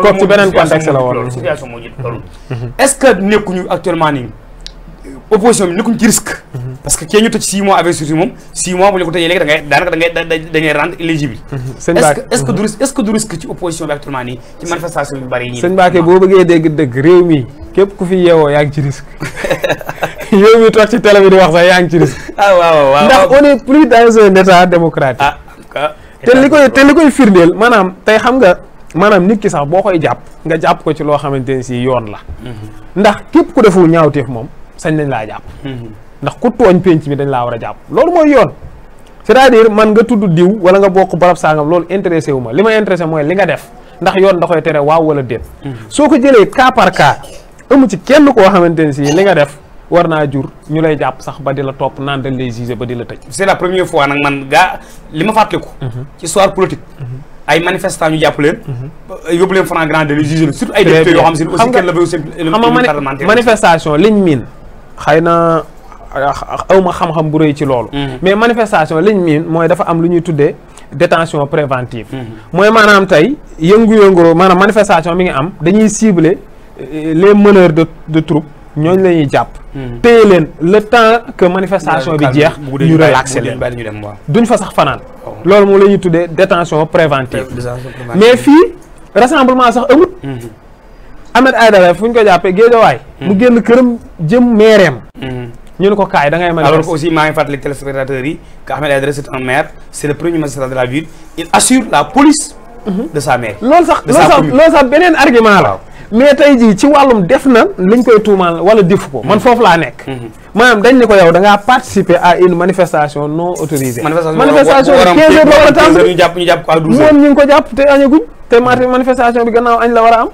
kooku ci beneen contexte la woon situation moo ñu loolu est-ce que nekkuñu actuellement nii opposition bi nekkuñu ci risque parce que kii ñu tëj 6 mois avec surtout moom 6 mois bu ñu ko tëjee léegi da ngay daanaka da ngay rendre éligible est-ce que du risque ci opposition bi actuellement nii ci manifestation yu bari yi sëñ Mbacké boo bëggee dégg dëgg réew mi képp ku fi yeewoo yaa ngi ci risque yow mi toog ci télé bi di wax sax yaa ngi ci risque waaw ndax on est plus dans un état démocratique te li koy firndeel maanaam tey xam nga maanaam nit ki sax boo koy jàpp nga jàpp ko ci loo xamante ne si yoon la ndax képp ku deful ñaawteef moom sañ nañ laa jàpp ndax ku tooñ penc mi dañ laa war a jàpp loolu mooy yoon c'est-à-dire man nga tudd diw wala nga bokk barab sangam loolu intéressé wu ma li ma intéressé mooy li nga def ndax yoon da koy tere waaw wala déet soo ko jëlee cas par cas amu ci kenn koo xamante ne si li nga def war naa jur ñu lay jàpp sax ba di la topp naan dañ lay juger ba di la tëj c'est la première fois nag man gaa li ma fàttaliku ci histoire politique ay manifestants ñu jàpp leen yóbbu leen flagrant délit juger surtout ay députés yoo xam si aussi kenn la ba aussi parlementaire manifestation liñ miin xëy na awma xam-xam bu rëy ci loolu mais manifestation liñ miin mooy dafa am lu ñuy tuddee détention préventive mooy maanaam tey yëngu-yëngu maanaam manifestation mi ngi am dañuy cibler les meneurs de troupe ñooñu la ñuy jàpp téye leen le temps que manifestation bi jeex ñu relaxé leen duñ fa sax fanaan loolu moom la ñuy tuddee détention préventive mais fii rassemblement sax amut Ahmed Aïdara fu ñu ko jàppee Guédiawaye mu génn këram jëm meereem ñu ne ko kaay da ngay manifester alors que aussi maa ngi fàttali téléspectateurs yi que Ahmed Aïdara c'est un maire c'est le premier magistrat de la ville il assure la police de sa mairie loolu sax beneen argument la mais tey jii ci wàllum def na liñ koy tuumaal wala defu ko man foofu laa nekk maanaam dañ ne ko yow da ngaa participer à une manifestation non autorisée manifestation 15 heures la war a tàmbali ñu jàpp ko à 12 heures moom ñu ngi ko jàpp te añaguñ te manifestation bi gannaaw añ la war a am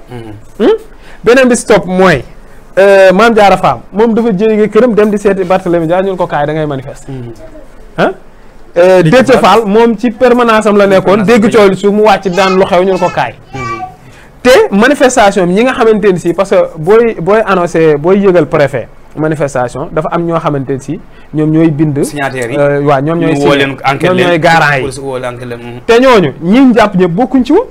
beneen bi stop mooy Mame Diarra Fam moom dafa jóge këram dem di seeti Barthélémy Dias ñun ko kaay da ngay manifester Déthié Fall moom ci permanence am la nekkoon dégg coow li suuf mu wàcc daan lu xew ñun ko kaay te manifestation bi ñi nga xamante ne si parce que booy annoncé booy yëgal préfet manifestation dafa am ñoo xamante ne si ñoom ñooy bind signataires yi waaw ñoom ñooy garant yi te ñooñu ñi jàpp ñëpp bokkuñ ci woon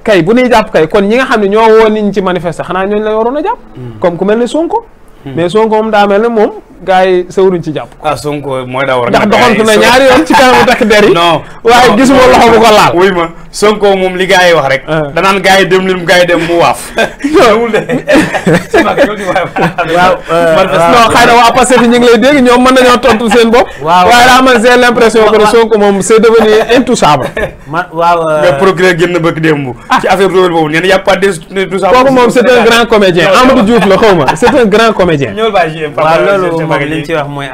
kay bu ñuy jàpp kay kon ñi nga xam ne ñoo woo nit ñi ci manifester xanaa ñooñu la waroon a jàpp comme ku mel ne Sonko mais Sonko moom daa mel ne moom gars yi sawruñ ci jàpp ah Sonko mooy daa war a ndax doxantu na ñaari yoon ci kanamu takk der yi non waaye gisuma loxo bu ko laal wuy ma Sonko moom li gars yi wax rek danaan gars yi dem leen gars yi dem mu waaf wul de waaw non xëy na waa Pastef ñu ngi lay dégg ñoom mën nañoo tontu seen bopp waaye daa man j'ai l'impression que Sonko moom c'est devenu intouchable mais procureur génn bëgg démb ci affaire boobu nee na y a pas d'intouchable kooku moom c'est un grand comédien Amadou Diouf la xaw ma c'est un grand comédien waaw loolu moom li ñu ci wax mooy